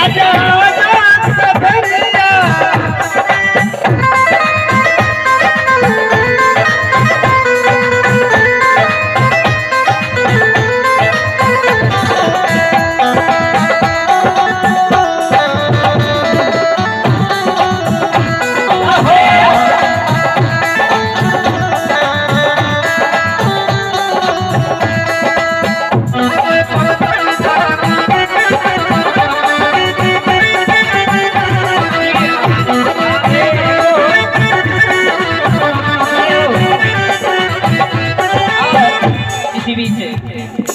आजा आजा सबरिया।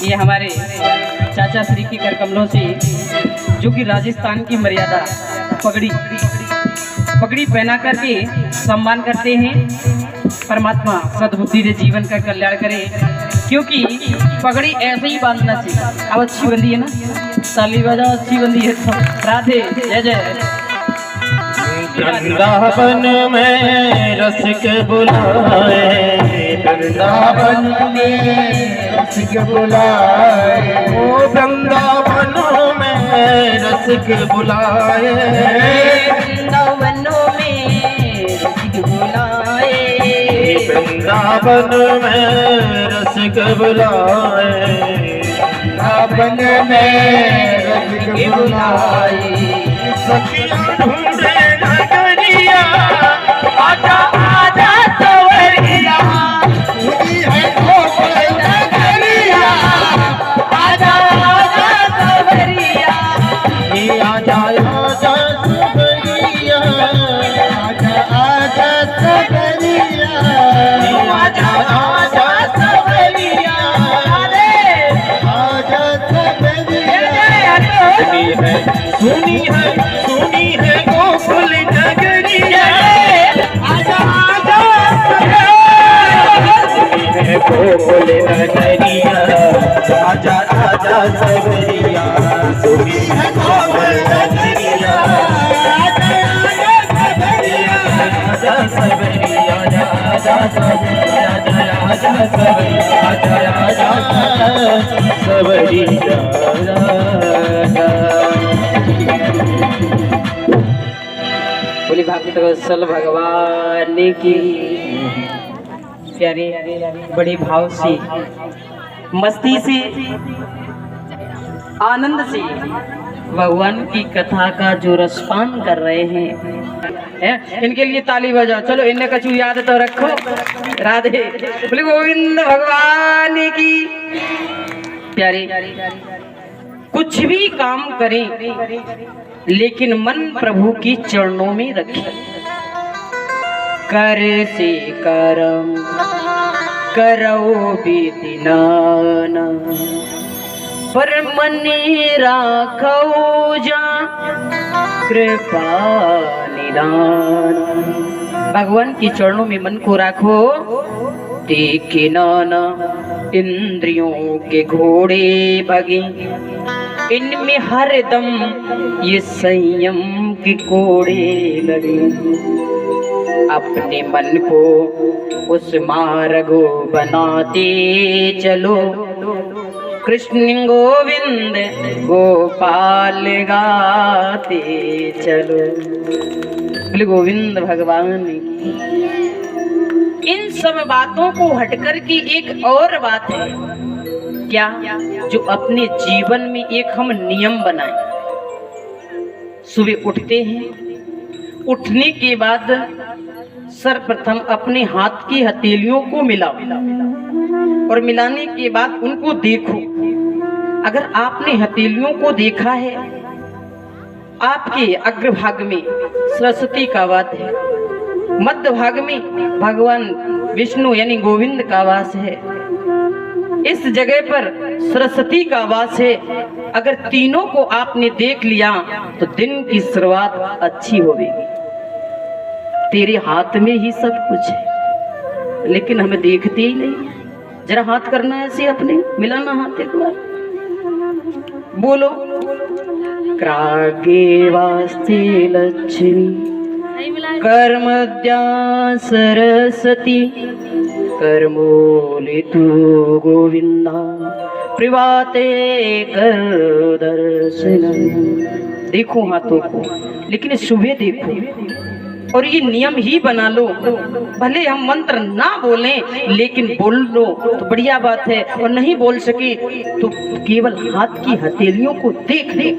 ये हमारे चाचा श्री के कर कमलों से जो कि राजस्थान की मर्यादा पगड़ी पगड़ी पहना करके सम्मान करते हैं। परमात्मा सद्बुद्धि दे, जीवन का कल्याण करे, क्योंकि पगड़ी ऐसे ही बांधना चाहिए। अब अच्छी बंदी है ना, ताली बजाओ, अच्छी बंदी है तो राधे जय जय। वृंदावन में रस के बुलाए, वृंदावन में रस के बुलाए, ओ वृंदावन में रस के बुलाए, वृंदावन में रस के बुलाए, वृंदावन में रस के बुलाए, वृंदावन में रस के बुलाए। सखियां ढूंढे नगरिया, आजा आजा सवरिया, तुझी है गोकुल नगरिया, आजा आजा सवरिया, ये आजा आजा सवरिया, आजा आजा सवरिया, आजा आजा सवरिया, आजा सवरिया। सुनी है गोकुल नगरिया, आजा आजा सुनी है गोकुल नगरिया, आजा आजा सवरिया, सुनी है गोकुल नगरिया, आजा आजा सवरिया, आजा सवरिया, आजा आजा सवरिया, आजा आजा सवरिया। बोली भागवत वत्सल भगवान की। प्यारे बड़े भाव से, मस्ती से, आनंद से भगवान की कथा का जो रसपान कर रहे हैं, इनके लिए ताली बजाओ। चलो इन्हें कछु याद तो रखो। राधे बोले गोविंद भगवान की। प्यारे कुछ भी काम करें लेकिन मन प्रभु की चरणों में रखें। कर से करम करो बेदिनाना, पर मने राखो जा कृपा निदान। भगवान के चरणों में मन को राखो। देखे नाना इंद्रियों के घोड़े भगे, इनमें हर दम ये संयम के कोड़े लगे। अपने मन को उस मार्ग बनाते चलो, कृष्ण गोविंद गोपाल गाते चलो। बोले गोविंद भगवान की। इन सब बातों को हटकर की एक और बात है, क्या? जो अपने जीवन में एक हम नियम बनाएं। सुबह उठते हैं, उठने के बाद सर्वप्रथम अपने हाथ की हथेलियों को मिलाओ और मिलाने के बाद उनको देखो। अगर आपने हथेलियों को देखा है, आपके अग्रभाग में सरस्वती का वास है, मध्य भाग में भगवान विष्णु यानी गोविंद का वास है, इस जगह पर सरस्वती का वास है। अगर तीनों को आपने देख लिया तो दिन की शुरुआत अच्छी होगी। तेरे हाथ में ही सब कुछ है, लेकिन हमें देखते ही नहीं। जरा हाथ करना ऐसे अपने, मिलाना हाथ एक बार, बोलो। क्रागे वास्ते लक्ष्मी कर्मद्या सरस्वती, कर्मोले तू गोविंदा प्रभाते कर दर्शन। देखो हाथों को, लेकिन सुबह देखो। और ये नियम ही बना लो, भले हम मंत्र ना बोलें लेकिन बोल लो तो बढ़िया बात है, और नहीं बोल सके तो केवल हाथ की हथेलियों को देख ले।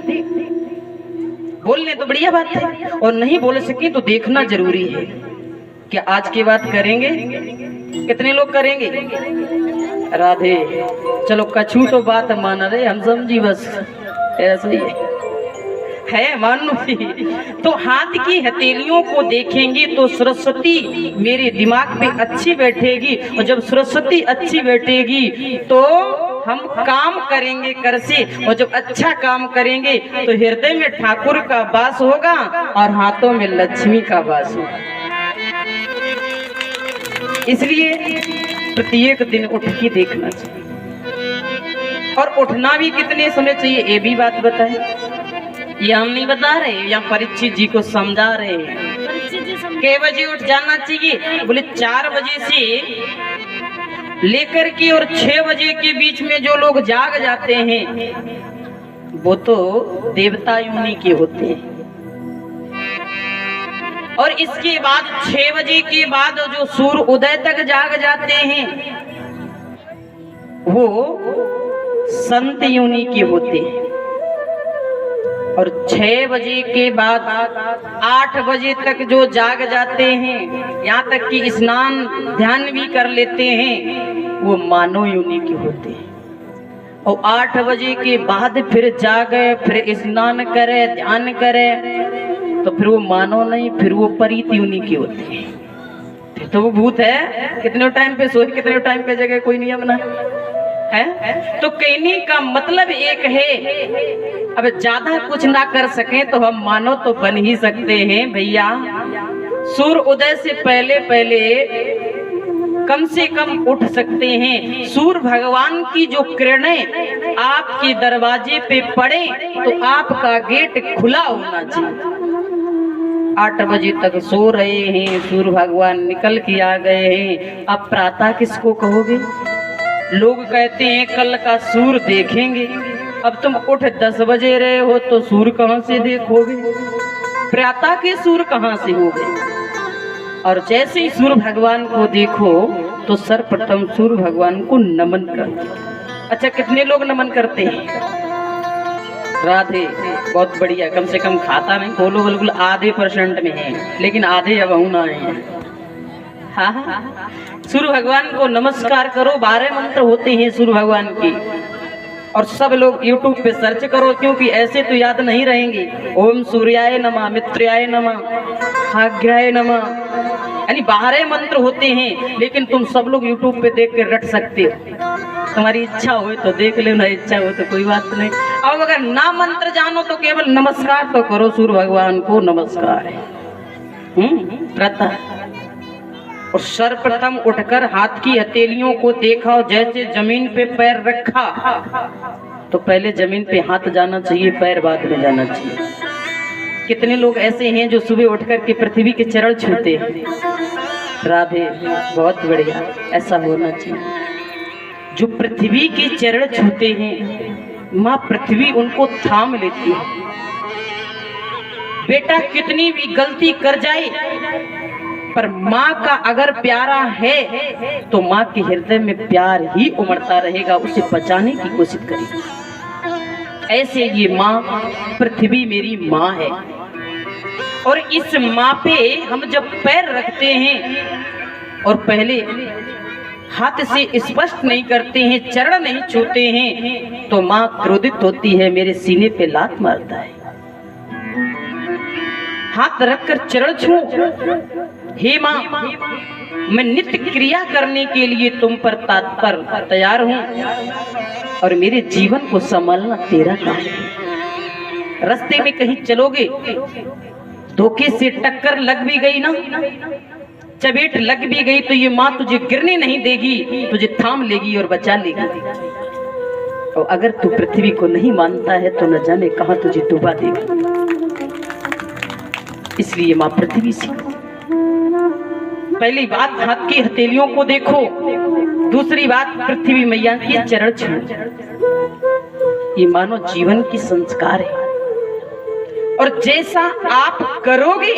बोल ले तो बढ़िया बात है, और नहीं बोल सके तो देखना जरूरी है। क्या आज की बात करेंगे? कितने लोग करेंगे? राधे। चलो कछू तो बात मान रहे, हम समझी बस ऐसा ही है मानो। तो हाथ की हथेलियों को देखेंगे तो सरस्वती मेरे दिमाग पे अच्छी बैठेगी, और जब सरस्वती अच्छी बैठेगी तो हम काम करेंगे कर से, और जब अच्छा काम करेंगे तो हृदय में ठाकुर का वास होगा और हाथों में लक्ष्मी का वास होगा। इसलिए प्रत्येक दिन उठ के देखना चाहिए, और उठना भी कितने समय चाहिए ये भी बात बताए। ये हम नहीं बता रहे, या परीक्षित जी को समझा रहे हैं। कै बजे उठ जाना चाहिए? बोले 4 बजे से लेकर के और 6 बजे के बीच में जो लोग जाग जाते हैं वो तो देवता योनि के होते हैं, और इसके बाद 6 बजे के बाद जो सूर्य उदय तक जाग जाते हैं वो संत योनि के होते हैं। और 6 बजे के बाद 8 बजे तक जो जाग जाते हैं, यहाँ तक कि स्नान ध्यान भी कर लेते हैं, वो मानव योनि के होते हैं। और 8 बजे के बाद फिर जागे, फिर स्नान करे, ध्यान करे, तो फिर वो मानव नहीं, फिर वो परीत योनि के होते हैं। फिर तो वो भूत है। कितने टाइम पे सोए, कितने टाइम पे जगह, कोई नियम ना है। तो कहने का मतलब एक है, अब ज्यादा कुछ ना कर सके तो हम मानो तो बन ही सकते हैं भैया। सूर्य उदय से पहले पहले कम से कम उठ सकते हैं। सूर्य भगवान की जो किरणें आपके दरवाजे पे पड़े तो आपका गेट खुला होना चाहिए। 8 बजे तक सो रहे हैं, सूर्य भगवान निकल के आ गए हैं, अब प्रातः किसको कहोगे? लोग कहते हैं कल का सूर्य देखेंगे, अब तुम उठ 10 बजे रहे हो तो सूर्य कहाँ से देखोगे? प्रातः के सूर्य कहाँ से हो गए? और जैसे ही सूर्य भगवान को देखो तो सर्वप्रथम सूर्य भगवान को नमन करते। अच्छा, कितने लोग नमन करते हैं? राधे। बहुत बढ़िया। कम से कम खाता नहीं, बोलो बिल्कुल आधे % में है, लेकिन आधे अब होना है। हाँ, सूर्य भगवान को नमस्कार करो। 12 मंत्र होते हैं सूर्य भगवान के, और सब लोग YouTube पे सर्च करो, क्योंकि ऐसे तो याद नहीं रहेंगे। ओम सूर्याय नमः, मित्राय नमः, भाग्याय नमः, यानी 12 मंत्र होते हैं, लेकिन तुम सब लोग YouTube पे देख के रट सकते हो। तुम्हारी इच्छा हो तो देख लो, ना इच्छा हो तो कोई बात नहीं। अब अगर ना मंत्र जानो तो केवल नमस्कार तो करो, सूर्य भगवान को नमस्कार है। प्रथा। और सर्वप्रथम उठकर हाथ की हथेलियों को देखा, और जैसे जमीन पे पैर रखा तो पहले जमीन पे हाथ जाना चाहिए, पैर बाद में जाना चाहिए। कितने लोग ऐसे हैं जो सुबह उठकर के पृथ्वी के चरण छूते हैं? राधे। बहुत बढ़िया, ऐसा होना चाहिए। जो पृथ्वी के चरण छूते हैं, माँ पृथ्वी उनको थाम लेती है। बेटा कितनी भी गलती कर जाए, पर माँ का अगर प्यारा है तो माँ के हृदय में प्यार ही उमड़ता रहेगा, उसे बचाने की कोशिश करेगी। ऐसे ये माँ पृथ्वी मेरी माँ है, और इस माँ पे हम जब पैर रखते हैं और पहले हाथ से स्पष्ट नहीं करते हैं, चरण नहीं छूते हैं, तो माँ क्रोधित होती है, मेरे सीने पे लात मारता है। हाथ रखकर चरण छू, हे माँ मैं नित्य क्रिया करने के लिए तुम पर तत्पर तैयार हूँ, और मेरे जीवन को संभालना तेरा काम है। रास्ते में कहीं चलोगे, धोखे से टक्कर लग भी गई ना, चपेट लग भी गई, तो ये माँ तुझे गिरने नहीं देगी, तुझे थाम लेगी और बचा लेगी। और अगर तू पृथ्वी को नहीं मानता है तो न जाने कहां तुझे डुबा देगी। इसलिए माँ पृथ्वी से पहली बात हाथ की हथेलियों को देखो, दूसरी बात पृथ्वी मैया के चरण छू। ये मानो जीवन की संस्कार है। और जैसा आप करोगे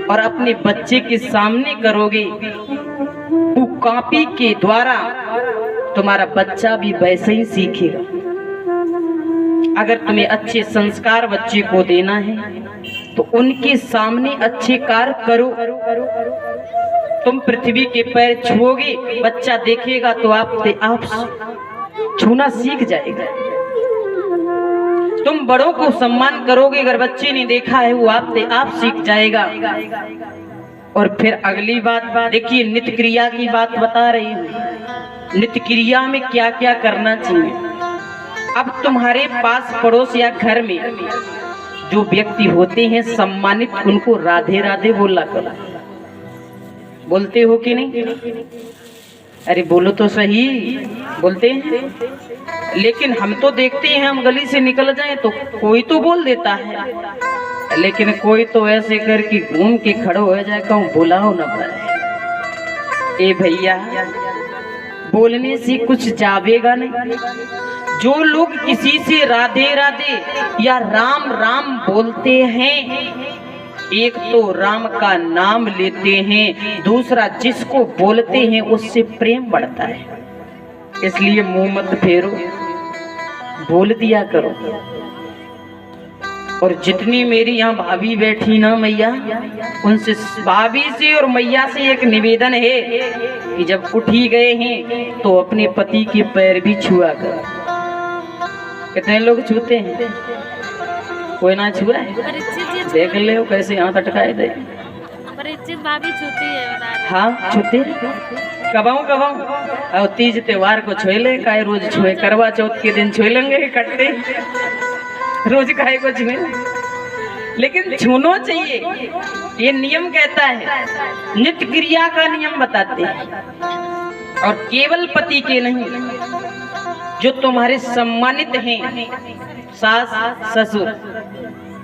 और अपने बच्चे के सामने करोगे, वो कॉपी के द्वारा तुम्हारा बच्चा भी वैसे ही सीखेगा। अगर तुम्हें अच्छे संस्कार बच्चे को देना है तो उनके सामने अच्छे कार्य करो। तुम पृथ्वी के पैर छुओगे, बच्चा देखेगा तो आप छूना सीख जाएगा। तुम बड़ों को सम्मान करोगे, अगर बच्चे ने देखा है वो आप सीख जाएगा। और फिर अगली बात देखिए, नित्य क्रिया की बात बता रही हूँ। नित्य क्रिया में क्या क्या करना चाहिए। अब तुम्हारे पास पड़ोस या घर में जो व्यक्ति होते हैं सम्मानित, उनको राधे राधे बोला करो। बोलते हो कि नहीं? अरे बोलो तो सही, बोलते हैं। लेकिन हम तो देखते हैं, हम गली से निकल जाएं तो कोई तो बोल देता है, लेकिन कोई तो ऐसे करके घूम के खड़ो हो जाए, कहूँ बुलाओ न पाए। ए भैया, बोलने से कुछ जावेगा नहीं। जो लोग किसी से राधे राधे या राम राम बोलते हैं, एक तो राम का नाम लेते हैं, दूसरा जिसको बोलते हैं उससे प्रेम बढ़ता है। इसलिए मुंह मत फेरो, बोल दिया करो। और जितनी मेरी यहाँ भाभी बैठी ना मैया, उनसे, भाभी से और मैया से एक निवेदन है कि जब उठी गए हैं तो अपने पति के पैर भी छुआ कर। कितने लोग छूते हैं? कोई ना छुआ है? देख ले वो कैसे हाथ अटकाए दे। भाभी छूती है। हाँ छूते कबाऊ और तीज त्योहार को छुए ले, काहे रोज छुए? करवा चौथ के दिन छुए लेंगे इकट्ठे, रोज काहे को छुए? लेकिन छूना चाहिए, ये नियम कहता है। नित्य क्रिया का नियम बताते हैं। और केवल पति के नहीं, जो तुम्हारे सम्मानित हैं, सास ससुर।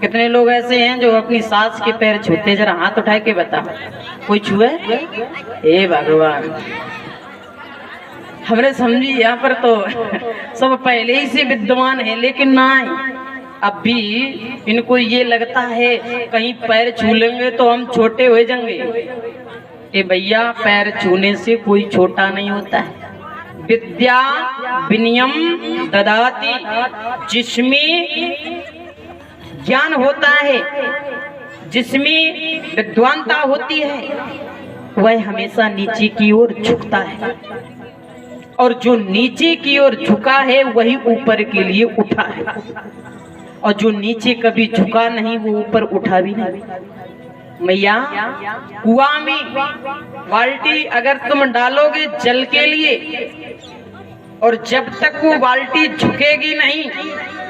कितने लोग ऐसे हैं जो अपनी सास के पैर छूते? जरा हाथ उठा के बता, कोई छुए? हे भगवान, हमने समझी यहाँ पर तो सब पहले ही से विद्वान है, लेकिन नहीं, अब भी इनको ये लगता है कहीं पैर छू लेंगे तो हम छोटे हो जाएंगे। ए भैया, पैर छूने से कोई छोटा नहीं होता है। विद्या विनयम ददाति, जिसमें ज्ञान होता है, जिसमें विद्वानता होती है, वह हमेशा नीचे की ओर झुकता है। और जो नीचे की ओर झुका है वही ऊपर के लिए उठा है, और जो नीचे कभी झुका नहीं वो ऊपर उठा भी नहीं। मैया, कुआं में बाल्टी अगर तुम डालोगे जल के लिए, और जब तक वो बाल्टी झुकेगी नहीं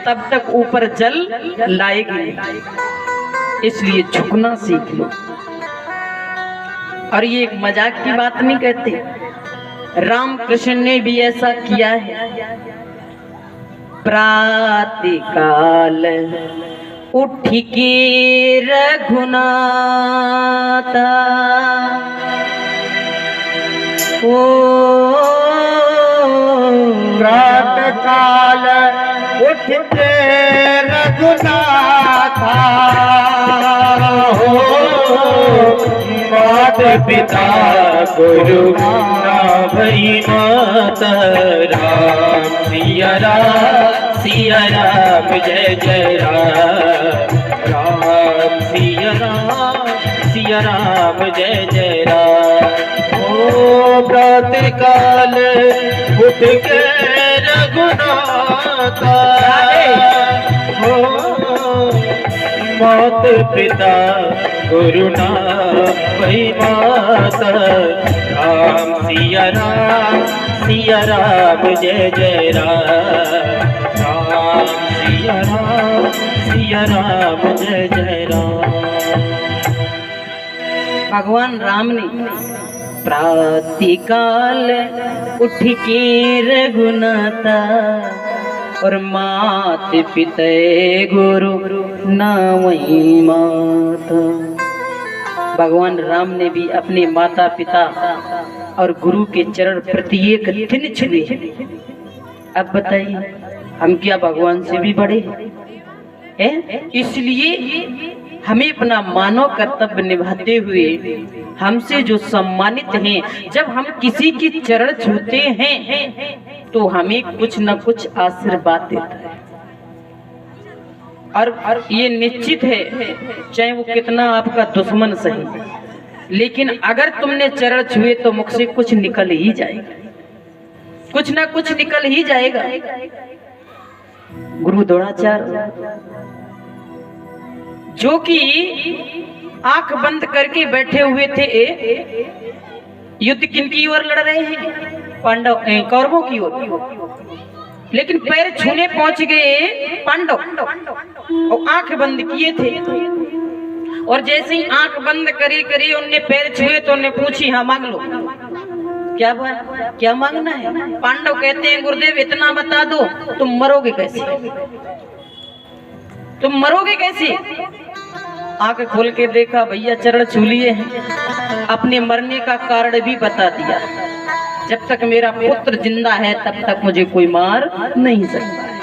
तब तक ऊपर जल लाएगी नहीं। इसलिए झुकना सीख लो। और ये एक मजाक की बात नहीं कहते, रामकृष्ण ने भी ऐसा किया है। प्रातःकाल उठ के रघुनाथा, ओ प्रातःकाल उठ के रघुनाथा, हो माता पिता गुरु ना भई माता, राम सिया राम जय जय राम, राम सिया राम जय जय राम। ओ प्रातःकाल उठ के रघुनाथा, हो मात पिता गुरु ना भई माता, राम सिया राम जय जय राम, राम सिया राम जय जय राम। भगवान राम ने प्रातःकाल उठ के रघुनाथा, और मात पिता गुरु नामई माता। भगवान राम ने भी अपने माता पिता और गुरु के चरण प्रत्येक दिन छुए। अब बताइए, हम क्या भगवान से भी बड़े? इसलिए हमें अपना मानव कर्तव्य निभाते हुए हमसे जो सम्मानित हैं, जब हम किसी की चरण छूते हैं तो हमें कुछ न कुछ आशीर्वाद देता है। और ये निश्चित है, चाहे वो कितना आपका दुश्मन सही, लेकिन अगर तुमने चरण छुए तो मुख से कुछ निकल ही जाएगा, कुछ ना कुछ निकल ही जाएगा। गुरु द्रोणाचार्य जो कि आंख बंद करके बैठे हुए थे, युद्ध किनकी ओर लड़ रहे हैं? पांडव कौरवों की ओर, लेकिन पैर छूने पहुंच गए पांडव और आंख बंद किए थे। और जैसे ही आंख बंद करे उनने पैर छुए तो उन्हें पूछी, हाँ मांग लो, क्या मांगना है? पांडव कहते हैं गुरुदेव इतना बता दो, तुम मरोगे कैसे? तुम मरोगे कैसे? आंख खोल के देखा, भैया चरण छू लिए हैं, अपने मरने का कारण भी बता दिया। जब तक मेरा पुत्र जिंदा है तब तक मुझे कोई मार नहीं सकता है,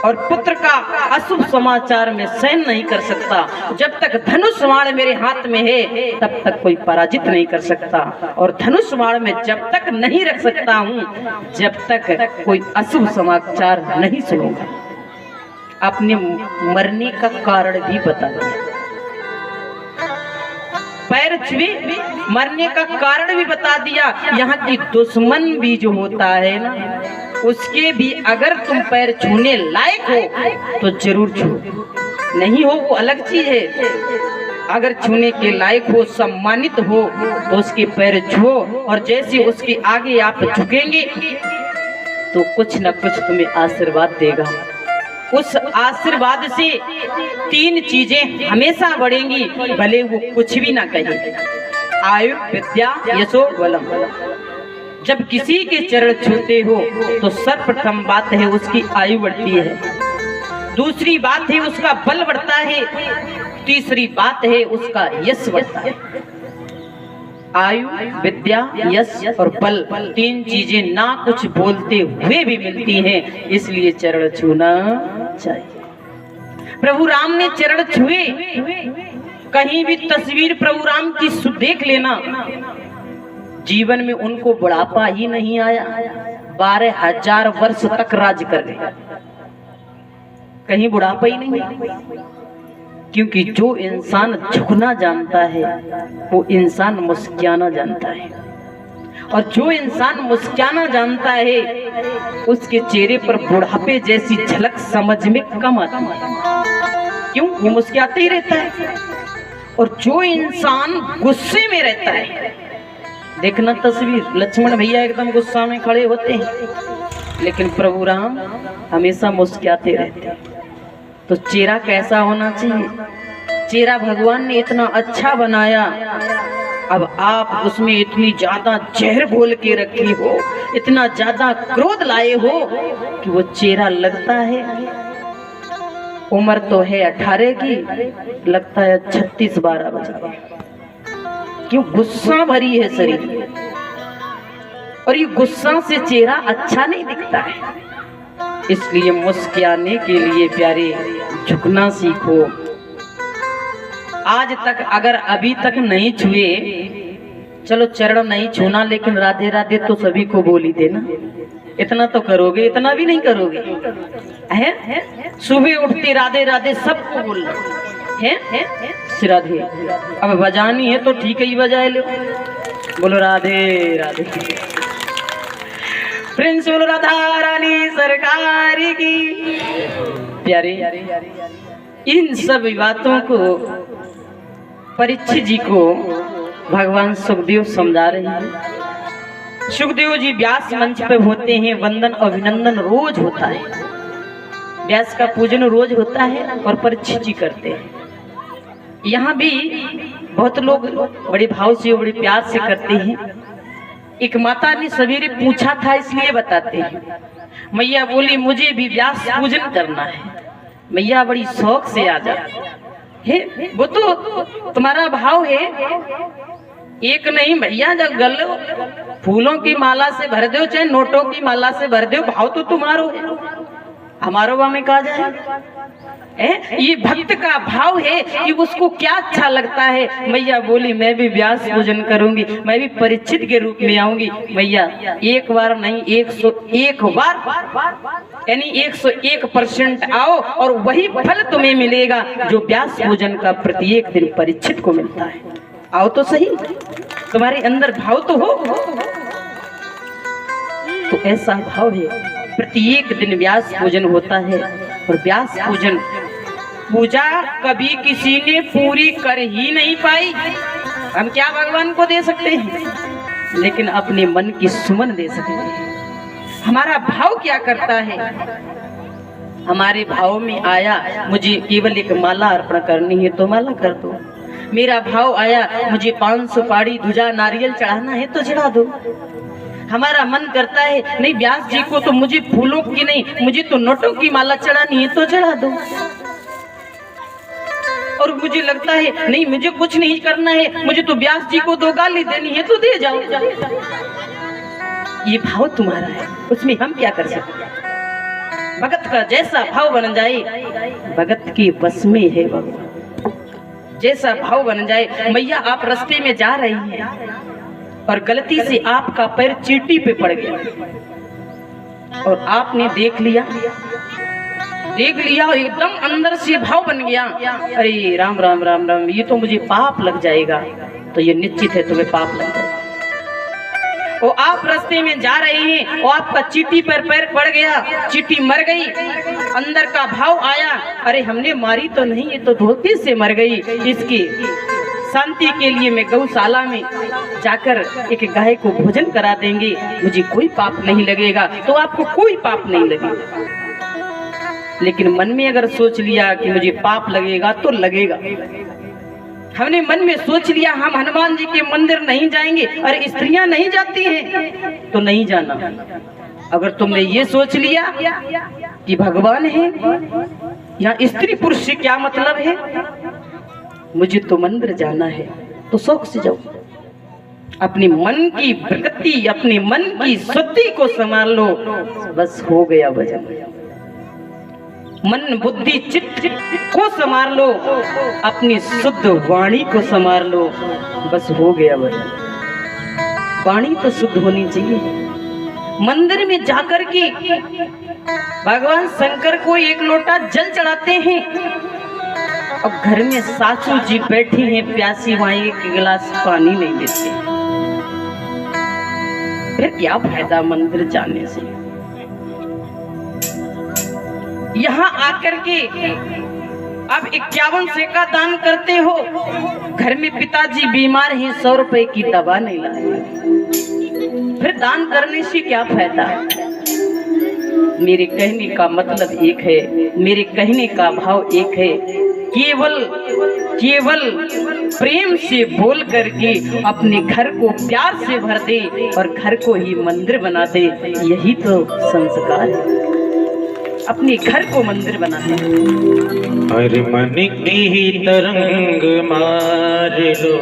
और पुत्र का अशुभ समाचार में सहन नहीं कर सकता। जब तक धनुष बाण मेरे हाथ में है तब तक कोई पराजित नहीं कर सकता, और धनुष बाण में जब तक नहीं रख सकता हूँ जब तक कोई अशुभ समाचार नहीं सुनूंगा। अपने मरने का कारण भी बता दिया, पैर छुए मरने का कारण भी बता दिया। यहाँ की दुश्मन भी जो होता है ना, उसके भी अगर तुम पैर छूने लायक हो तो जरूर छू, नहीं हो वो अलग चीज है। अगर छूने के लायक हो, सम्मानित हो तो उसके पैर छुओ, और जैसे उसके आगे आप झुकेंगे तो कुछ न कुछ तुम्हें आशीर्वाद देगा। उस आशीर्वाद से तीन चीजें हमेशा बढ़ेंगी, भले वो कुछ भी ना कहे। आयु, विद्या, यशो, बलम। जब किसी के चरण छूते हो तो सर्वप्रथम बात है उसकी आयु बढ़ती है, दूसरी बात है उसका बल बढ़ता है, तीसरी बात है उसका यश बढ़ता है। आयु, विद्या, यश और बल, तीन चीजें ना कुछ बोलते हुए भी मिलती हैं, इसलिए चरण छूना चाहिए। प्रभु राम ने चरण छुए, कहीं भी तस्वीर प्रभु राम की देख लेना, जीवन में उनको बुढ़ापा ही नहीं आया। 12,000 वर्ष तक राज कर गए, कहीं बुढ़ापा ही नहीं। क्योंकि जो इंसान झुकना जानता है वो इंसान मुस्कुराना जानता है, और जो इंसान मुस्कुराना जानता है उसके चेहरे पर बुढ़ापे जैसी झलक समझ में कम आती है। क्यों? वो मुस्कुराते ही रहता है। और जो इंसान गुस्से में रहता है, देखना तस्वीर, लक्ष्मण भैया एकदम गुस्सा में खड़े होते हैं, लेकिन प्रभु राम हमेशा मुस्कुराते रहते हैं। तो चेहरा कैसा होना चाहिए? चेहरा भगवान ने इतना अच्छा बनाया, अब आप उसमें इतनी ज्यादा जहर घोल के रखी हो, इतना ज्यादा क्रोध लाए हो कि वो चेहरा लगता है, उम्र तो है 18 की, लगता है 36-12 बजे। क्यों? गुस्सा भरी है शरीर, और ये गुस्सा से चेहरा अच्छा नहीं दिखता है। इसलिए मुस्कुराने के लिए प्यारे झुकना सीखो। आज तक अगर अभी तक नहीं छुए, चलो चरण नहीं छूना, लेकिन राधे राधे तो सभी को बोल ही देना। इतना तो करोगे? इतना भी नहीं करोगे है? सुबह उठते राधे राधे सबको बोलना है, राधे। अब बजानी है तो ठीक है ही बजाए लो, बोलो राधे राधे। प्रिंस बोलो राधा रानी सरकार की। प्यारे, इन सब बातों को परीक्षित जी को भगवान सुखदेव समझा रहे हैं। सुखदेव जी व्यास मंच पे होते हैं, वंदन अभिनंदन रोज होता है, व्यास का पूजन रोज होता है और परीक्षित जी करते हैं। यहाँ भी बहुत लोग बड़े भाव से, बड़े प्यार से करते हैं। एक माता ने सवेरे पूछा था, इसलिए बताते हैं। मैया बोली मुझे भी व्यास पूजन करना है। मैया बड़ी शौक से आ जा है, वो तो तुम्हारा भाव है। एक नहीं भैया, जब गले फूलों की माला से भर दो चाहे नोटों की माला से भर दो, भाव तो तुम्हारो है, हमारो वहां में कहा जाए ये भक्त का भाव है कि उसको क्या अच्छा लगता है। मैया बोली मैं भी व्यास पूजन करूंगी, मैं भी परीक्षित के रूप में आऊंगी। मैया एक बार नहीं 101 बार यानी 101% आओ और वही फल तुम्हें मिलेगा जो व्यास पूजन का प्रत्येक दिन परीक्षित को मिलता है। आओ तो सही, तुम्हारे अंदर भाव तो हो। तो ऐसा भाव है, प्रत्येक दिन व्यास पूजन होता है और व्यास पूजन पूजा कभी किसी ने पूरी कर ही नहीं पाई। हम क्या भगवान को दे सकते हैं, लेकिन अपने मन की सुमन दे सकते हैं। हमारा भाव क्या करता है, हमारे भाव में आया मुझे केवल एक माला अर्पण करनी है तो माला कर दो। मेरा भाव आया मुझे 5 सुपारी ध्वजा नारियल चढ़ाना है तो चढ़ा दो। हमारा मन करता है नहीं व्यास जी को तो मुझे फूलों की नहीं, मुझे तो नोटों की माला चढ़ानी है तो चढ़ा दो। और मुझे लगता है नहीं मुझे कुछ नहीं करना है, मुझे तो व्यास जी को 2 गाली देनी है तो दे जाओ। ये भाव तुम्हारा है, उसमें हम क्या कर सकते हैं। भगत का जैसा भाव बन जाए, भगत की बस में है भगवान। जैसा भाव बन जाए। मैया आप रास्ते में जा रही हैं और गलती से आपका पैर चींटी पे पड़ गया और आपने देख लिया एकदम अंदर से भाव बन गया, अरे राम राम राम राम ये तो मुझे पाप लग जाएगा। तो ये निश्चित है तुम्हें पाप लग जाएगा। और आप रास्ते में जा रहे हैं और आपका चींटी पर पैर पड़ गया, चींटी मर गई, अंदर का भाव आया अरे हमने मारी तो नहीं, ये तो धोखे से मर गई। इसकी शांति के लिए मैं गौशाला में जाकर एक गाय को भोजन करा देंगे, मुझे कोई पाप नहीं लगेगा। तो आपको कोई पाप नहीं लगेगा, लेकिन मन में अगर सोच लिया कि मुझे पाप लगेगा तो लगेगा। हमने मन में सोच लिया हम हनुमान जी के मंदिर नहीं जाएंगे, अरे स्त्रियां नहीं जाती हैं तो नहीं जाना। अगर तुमने ये सोच लिया कि भगवान है, यहाँ स्त्री पुरुष से क्या मतलब है, मुझे तो मंदिर जाना है तो शौक से जाओ। अपनी मन की प्रकृति, अपने मन की शुद्धि को संभाल लो, बस हो गया भजन। मन बुद्धि चित्त को संभाल लो, अपनी शुद्ध वाणी को संभाल लो, बस हो गया भजन। वाणी तो शुद्ध होनी चाहिए। मंदिर में जाकर के भगवान शंकर को 1 लोटा जल चढ़ाते हैं, अब घर में सासू जी बैठी हैं प्यासी, वहां 1 गिलास पानी नहीं देते, फिर क्या फायदा मंदिर जाने से। यहाँ आकर के अब 51 सेका दान करते हो, घर में पिताजी बीमार हैं, 100 रुपए की दवा नहीं लाए, फिर दान करने से क्या फायदा। मेरे कहने का मतलब एक है, मेरे कहने का भाव एक है, केवल प्रेम से बोल करके अपने घर को प्यार से भर दे और घर को ही मंदिर बना दे, यही तो संस्कार है। अपने घर को मंदिर बनाते हैं। हर मन की तरंग मार लो,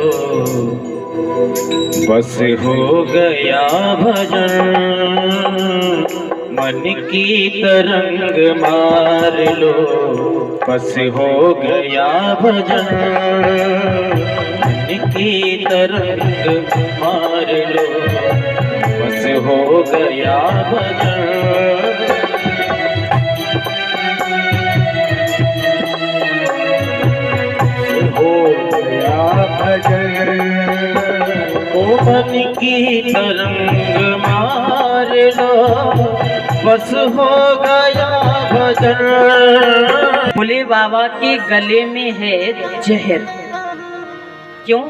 बस हो गया भजन। मन की तरंग मार लो, बस हो गया भजन। मन की तरंग मार लो, बस हो गया भजन। मन की तरंग मार लो, बस हो गया भजन। भोले बाबा के गले में है जहर, क्यों?